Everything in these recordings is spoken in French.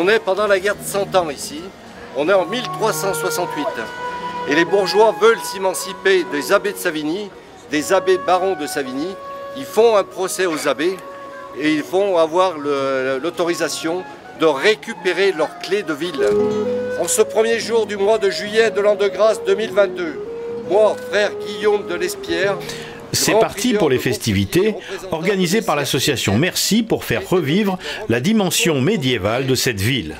On est pendant la guerre de 100 ans ici, on est en 1368. Et les bourgeois veulent s'émanciper des abbés de Savigny, des abbés barons de Savigny. Ils font un procès aux abbés et ils vont avoir l'autorisation de récupérer leurs clés de ville. En ce premier jour du mois de juillet de l'an de grâce 2022, moi, frère Guillaume de Lespierre, c'est parti pour les festivités organisées par l'association Merci pour faire revivre la dimension médiévale de cette ville.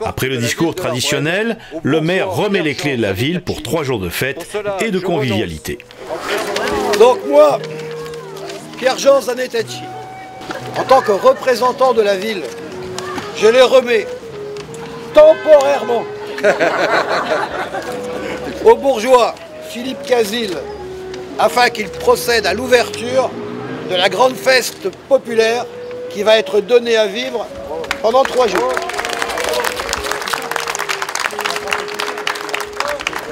Après le discours traditionnel, le maire remet les clés de la ville pour 3 jours de fête et de convivialité. Donc moi, Pierre-Jean Zanettacci, en tant que représentant de la ville, je les remets temporairement au bourgeois Philippe Casil, afin qu'il procède à l'ouverture de la grande fête populaire qui va être donnée à vivre pendant 3 jours.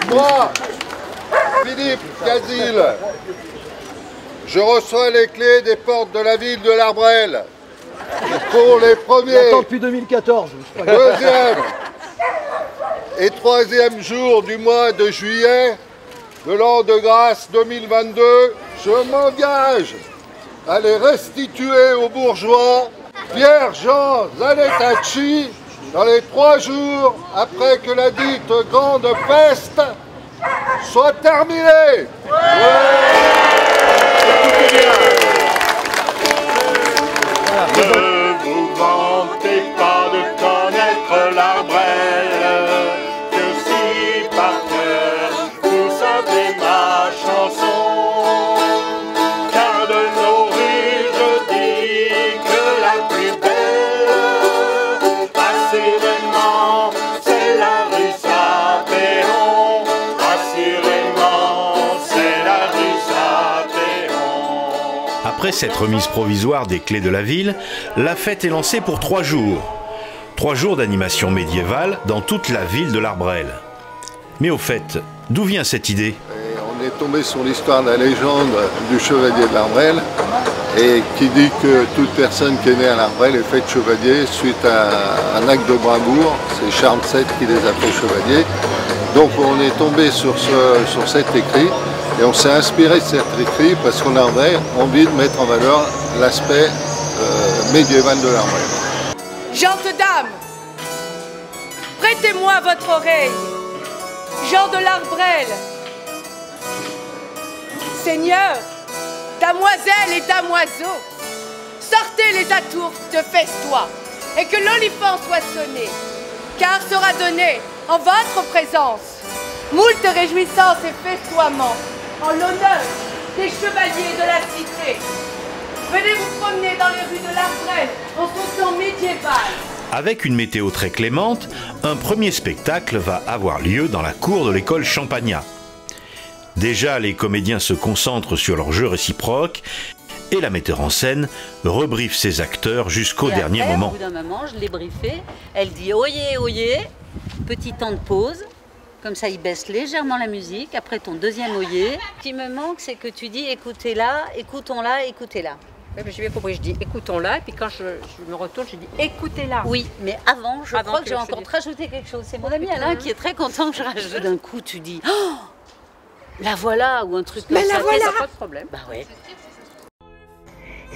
Moi, Philippe Casil, je reçois les clés des portes de la ville de l'Arbrelle pour les premiers, J'attends depuis 2014. deuxième et troisième jours du mois de juillet de l'an de grâce 2022, je m'engage à les restituer aux bourgeois Pierre-Jean Zanettacci dans les 3 jours après que la dite grande peste soit terminée. Ne vous vantez pas de connaître l'Arbrelle, que si par cœur vous savez ma chanson, car de nos rues je dis que la plus belle, assurément c'est la rue Saint-Péon, assurément c'est la rue Saint-Péon. Après cette remise provisoire des clés de la ville, la fête est lancée pour 3 jours. 3 jours d'animation médiévale dans toute la ville de l'Arbrelle. Mais au fait, d'où vient cette idée? On est tombé sur l'histoire de la légende du chevalier de l'Arbrelle et qui dit que toute personne qui est née à l'Arbrelle est faite chevalier suite à un acte de bravoure. C'est Charles VII qui les a fait chevaliers. Donc on est tombé sur cet écrit et on s'est inspiré de cet écrit parce qu'on avait envie de mettre en valeur l'aspect médiéval de l'Arbrelle. Gentes dames, prêtez-moi votre oreille, gens de l'Arbrelle. Seigneurs, damoiselles et damoiseaux, sortez les atours de festois et que l'olifant soit sonné, car sera donné en votre présence moult réjouissances et festoiements en l'honneur des chevaliers de la cité. Venez vous promener dans les rues de l'Arbrelle en son temps médiéval. Avec une météo très clémente, un premier spectacle va avoir lieu dans la cour de l'école Champagnat. Déjà, les comédiens se concentrent sur leur jeu réciproque et la metteur en scène rebriefe ses acteurs jusqu'au dernier moment. Au bout d'un moment, je l'ai briefée. Elle dit oyez, oyez, petit temps de pause. Comme ça, il baisse légèrement la musique. Après ton deuxième oyez. Ce qui me manque, c'est que tu dis écoutez-la, écoutons-la, écoutez-la. Oui, j'ai bien compris, je dis écoutons-la, et puis quand je me retourne, je dis écoutez-la. Oui, mais avant, je crois que j'ai encore rajouté quelque chose. C'est mon ami Alain qui est très content que je rajoute. D'un coup, tu dis oh, la voilà, ou un truc comme ça. Mais la voilà, pas de problème. Bah ouais.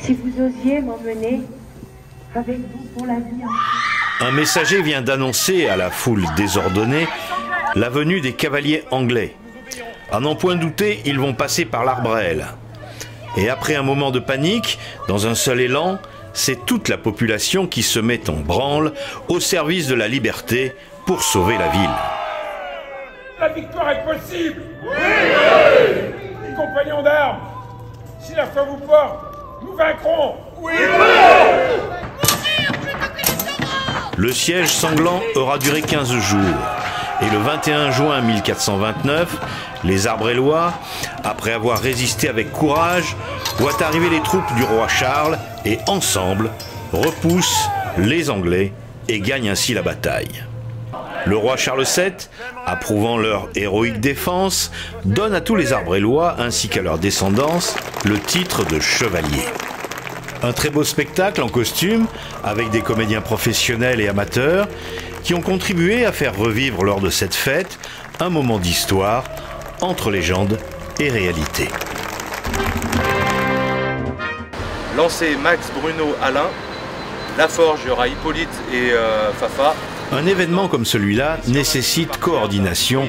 Si vous osiez m'emmener avec vous pour la vie. Un messager vient d'annoncer à la foule désordonnée la venue des cavaliers anglais. À n'en point douter, ils vont passer par l'Arbrelle. Et après un moment de panique, dans un seul élan, c'est toute la population qui se met en branle au service de la liberté pour sauver la ville. La victoire est possible. Oui, oui. Compagnons d'armes, si la foi vous porte, nous vaincrons. Oui, Le siège sanglant aura duré 15 jours. Et le 21 juin 1429, les Arbrellois, après avoir résisté avec courage, voient arriver les troupes du roi Charles et ensemble repoussent les Anglais et gagnent ainsi la bataille. Le roi Charles VII, approuvant leur héroïque défense, donne à tous les Arbrellois ainsi qu'à leur descendance le titre de chevalier. Un très beau spectacle en costume, avec des comédiens professionnels et amateurs, qui ont contribué à faire revivre lors de cette fête un moment d'histoire entre légende et réalité. Lancer Max, Bruno, Alain. La Forge, il y aura Hippolyte et Fafa. Un événement comme celui-là nécessite coordination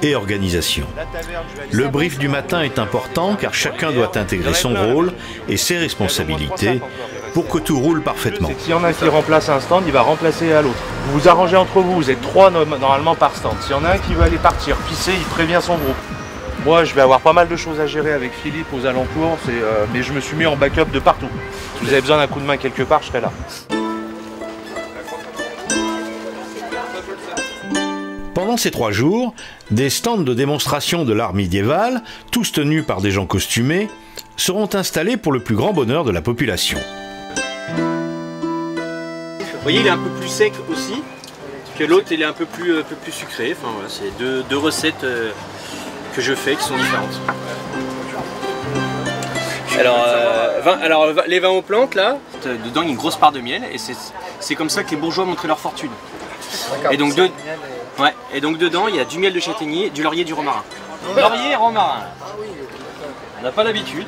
et organisation. Le brief du matin est important car chacun doit intégrer son rôle et ses responsabilités pour que tout roule parfaitement. S'il y en a un qui remplace un stand, il va remplacer à l'autre. Vous vous arrangez entre vous, vous êtes 3 normalement par stand. S'il y en a un qui veut aller partir pisser, il prévient son groupe. Moi, je vais avoir pas mal de choses à gérer avec Philippe aux alentours, mais je me suis mis en backup de partout. Si vous avez besoin d'un coup de main quelque part, je serai là. Pendant ces 3 jours, des stands de démonstration de l'art médiéval, tous tenus par des gens costumés, seront installés pour le plus grand bonheur de la population. Vous voyez, il est un peu plus sec aussi que l'autre, il est un peu plus sucré. Enfin, voilà, c'est deux recettes que je fais qui sont différentes. Alors, les vins aux plantes, là, dedans il y a une grosse part de miel et c'est comme ça que les bourgeois montraient leur fortune. Et donc, dedans il y a du miel de châtaignier, du laurier et du romarin. Laurier et romarin. On n'a pas l'habitude.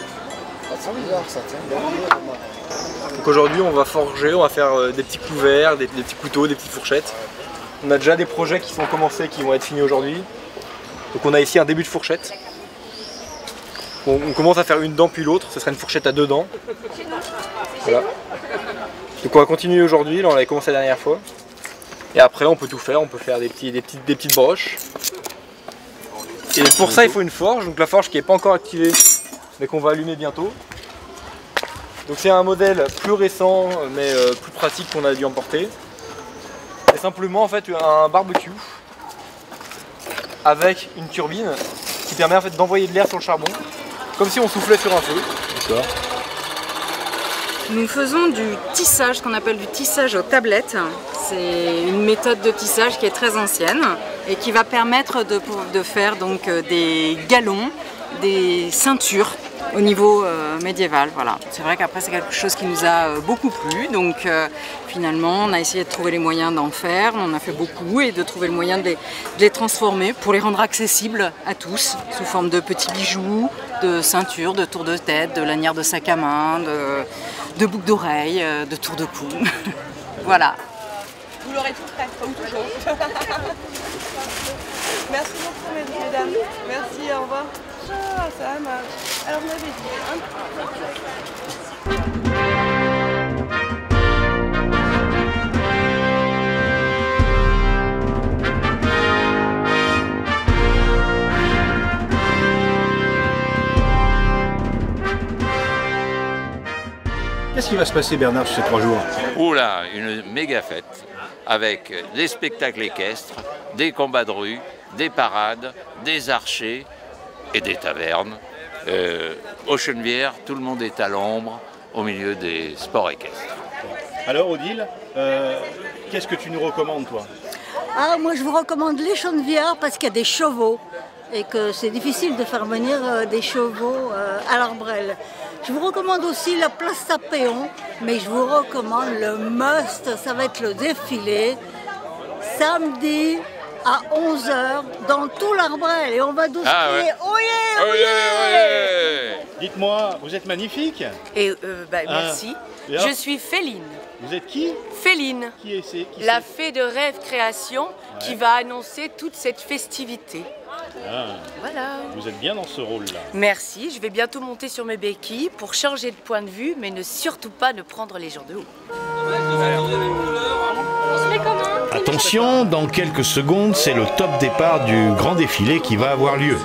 Donc aujourd'hui on va forger, on va faire des petits couverts, des petits couteaux, des petites fourchettes. On a déjà des projets qui sont commencés, qui vont être finis aujourd'hui. Donc on a ici un début de fourchette. On commence à faire une dent puis l'autre, ce sera une fourchette à 2 dents. Voilà. Donc on va continuer aujourd'hui, là on avait commencé la dernière fois. Et après on peut tout faire, on peut faire des petites broches. Et pour ça il faut une forge, donc la forge qui n'est pas encore activée, mais qu'on va allumer bientôt. Donc c'est un modèle plus récent, mais plus pratique qu'on a dû emporter. C'est simplement en fait un barbecue avec une turbine qui permet en fait d'envoyer de l'air sur le charbon, comme si on soufflait sur un feu. D'accord. Nous faisons du tissage, qu'on appelle du tissage aux tablettes. C'est une méthode de tissage qui est très ancienne et qui va permettre de faire donc des galons, des ceintures au niveau médiéval. Voilà. C'est vrai qu'après c'est quelque chose qui nous a beaucoup plu, donc finalement on a essayé de trouver les moyens d'en faire, on en a fait beaucoup et de trouver le moyen de les transformer pour les rendre accessibles à tous, sous forme de petits bijoux, de ceintures, de tours de tête, de lanières de sac à main, de boucles d'oreilles, de tours de cou. Voilà. Vous l'aurez tout prêt, comme toujours. Merci beaucoup mesdames. Merci, au revoir. Ah, ça marche. Alors vous m'avez dit, Qu'est-ce qui va se passer, Bernard, sur ces 3 jours? Oula, une méga fête avec des spectacles équestres, des combats de rue, des parades, des archers et des tavernes. Aux Chenevières, tout le monde est à l'ombre au milieu des sports équestres. Alors, Odile, qu'est-ce que tu nous recommandes, toi? Ah, moi je vous recommande les Chenevières parce qu'il y a des chevaux et que c'est difficile de faire venir des chevaux à l'Arbrelle. Je vous recommande aussi la place Sapéon, mais je vous recommande le must, ça va être le défilé, samedi à 11 h dans tout l'Arbrelle et on va douce crier oyez, oyez. Dites-moi, vous êtes magnifique. Et merci. Je suis Féline. Vous êtes qui? Féline. Qui est la fée de Rêve Création qui va annoncer toute cette festivité. Ah. Voilà. Vous êtes bien dans ce rôle-là. Merci, je vais bientôt monter sur mes béquilles pour changer de point de vue, mais ne surtout pas ne prendre les gens de haut. Attention, dans quelques secondes, c'est le top départ du grand défilé qui va avoir lieu.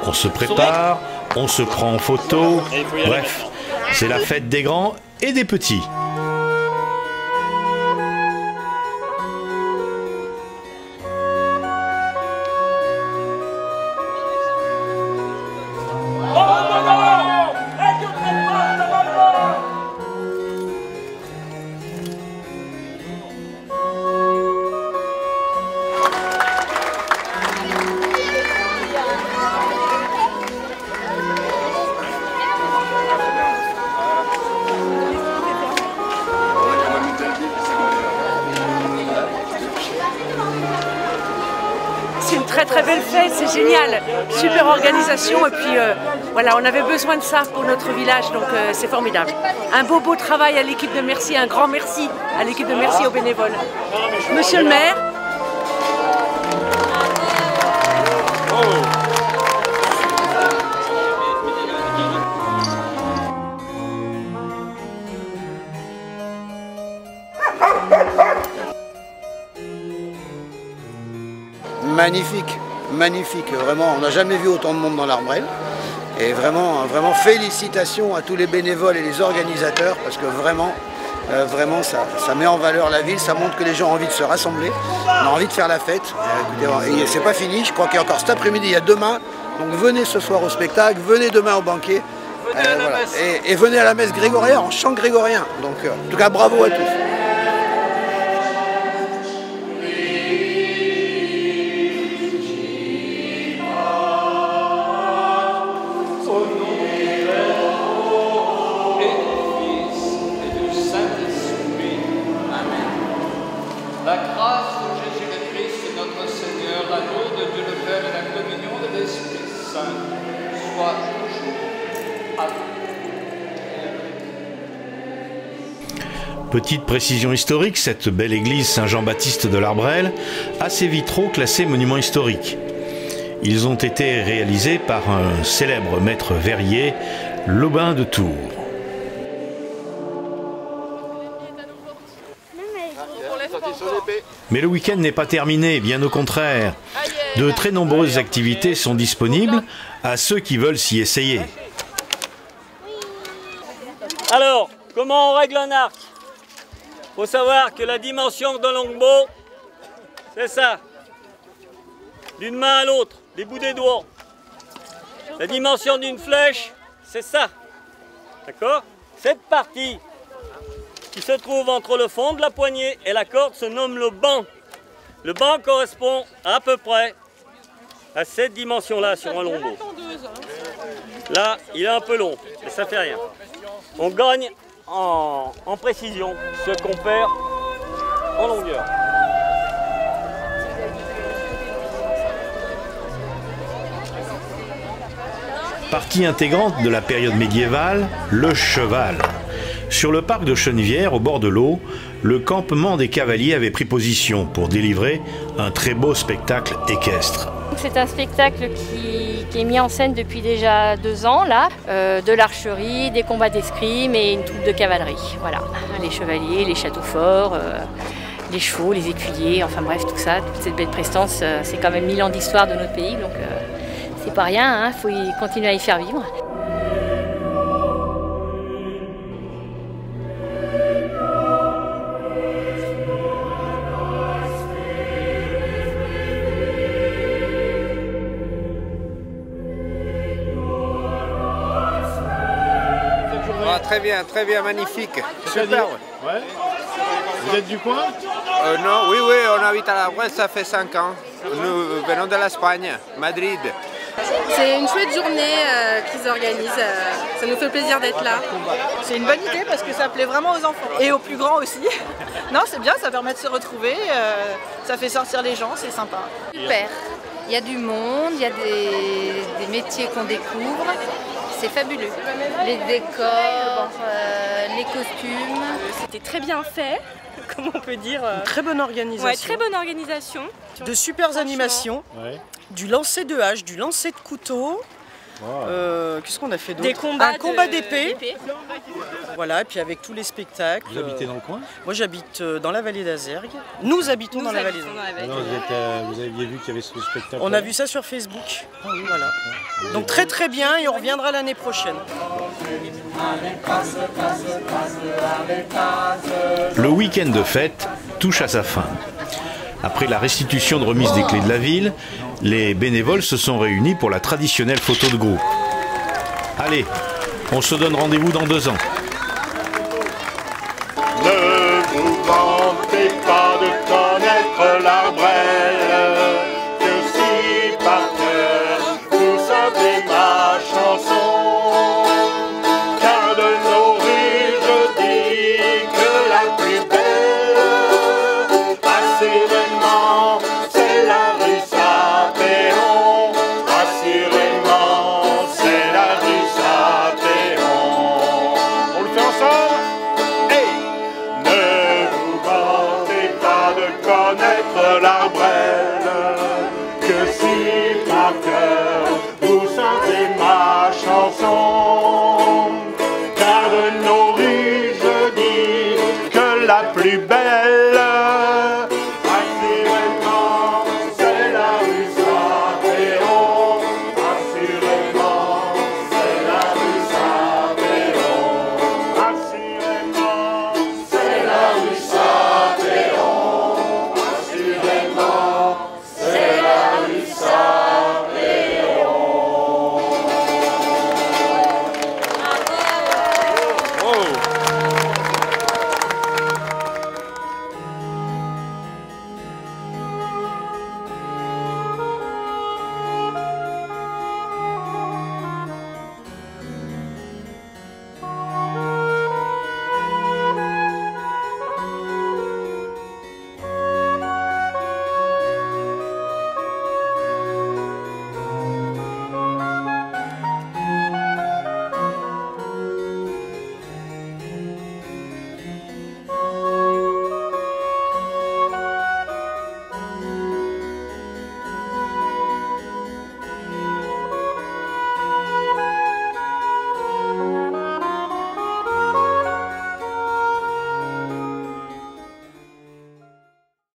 On se prépare, on se prend en photo, bref, c'est la fête des grands et des petits. c'est une très belle fête, c'est génial. Super organisation et puis voilà, on avait besoin de ça pour notre village, donc c'est formidable. Un beau travail à l'équipe de Merci, un grand merci à l'équipe de Merci aux bénévoles. Monsieur le maire. Magnifique, magnifique, vraiment, on n'a jamais vu autant de monde dans l'Arbrelle. Et vraiment félicitations à tous les bénévoles et les organisateurs, parce que vraiment ça met en valeur la ville, ça montre que les gens ont envie de se rassembler, on a envie de faire la fête. Et c'est pas fini, je crois qu'il y a encore cet après-midi, il y a demain, donc venez ce soir au spectacle, venez demain au banquet, voilà. Et venez à la messe grégorien, en chant grégorien. Donc en tout cas bravo à tous. La grâce de Jésus le Christ, notre Seigneur, l'amour de Dieu le Père et la communion de l'Esprit Saint soient toujours avec nous. Petite précision historique, cette belle église Saint-Jean-Baptiste de l'Arbrelle a ses vitraux classés monuments historiques. Ils ont été réalisés par un célèbre maître verrier, Lobin de Tours. Mais le week-end n'est pas terminé, bien au contraire. De très nombreuses activités sont disponibles à ceux qui veulent s'y essayer. Alors, comment on règle un arc? Il faut savoir que la dimension d'un longbow, c'est ça. D'une main à l'autre, les bouts des doigts. La dimension d'une flèche, c'est ça. D'accord? Cette partie qui se trouve entre le fond de la poignée et la corde se nomme le banc. Le banc correspond à peu près à cette dimension-là sur un longbow. Là, il est un peu long, mais ça fait rien. On gagne en précision ce qu'on perd en longueur. Partie intégrante de la période médiévale, le cheval. Sur le parc de Chenevière, au bord de l'eau, le campement des cavaliers avait pris position pour délivrer un très beau spectacle équestre. C'est un spectacle qui est mis en scène depuis déjà 2 ans, là, de l'archerie, des combats d'escrime et une troupe de cavalerie. Voilà, les chevaliers, les châteaux forts, les chevaux, les écuyers, enfin bref, tout ça, toute cette belle prestance, c'est quand même 1000 ans d'histoire de notre pays, donc c'est pas rien, faut y continuer à y faire vivre. Très bien, magnifique. Super. Ouais. Vous êtes du coin? Non, oui, on habite à l'Arbrelle, ça fait 5 ans. Nous venons de l'Espagne, Madrid. C'est une chouette journée qu'ils organisent, ça nous fait plaisir d'être là. C'est une bonne idée parce que ça plaît vraiment aux enfants et aux plus grands aussi. Non, c'est bien, ça permet de se retrouver, ça fait sortir les gens, c'est sympa. Super, il y a du monde, il y a des métiers qu'on découvre. C'est fabuleux. Les décors, les costumes. C'était très bien fait, comment on peut dire. Très bonne organisation. Ouais, très bonne organisation. De super animations, du lancer de hache, du lancer de couteau. Wow. Qu'est-ce qu'on a fait d'autre? Un combat d'épée. Voilà, et puis avec tous les spectacles. Vous habitez dans le coin? Moi j'habite dans la vallée d'Azergues. Nous habitons dans la vallée d'Azergues. Vous aviez vu qu'il y avait ce spectacle? On a vu ça sur Facebook. Voilà. Donc très bien et on reviendra l'année prochaine. Le week-end de fête touche à sa fin. Après la restitution de remise des clés de la ville, les bénévoles se sont réunis pour la traditionnelle photo de groupe. Allez, on se donne rendez-vous dans 2 ans. Ne vous vantez pas de connaître l'Arbrelle.